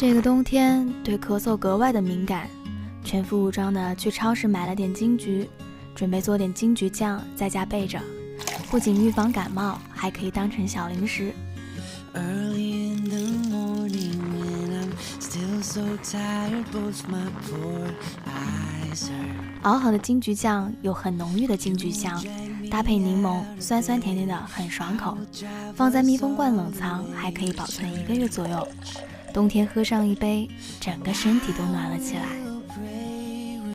这个冬天对咳嗽格外的敏感，全副武装的去超市买了点金桔，准备做点金桔酱在家备着，不仅预防感冒，还可以当成小零食。熬好的金桔酱有很浓郁的金桔香，搭配柠檬，酸酸甜甜的，很爽口。放在密封罐冷藏，还可以保存1个月左右。冬天喝上一杯，整个身体都暖了起来。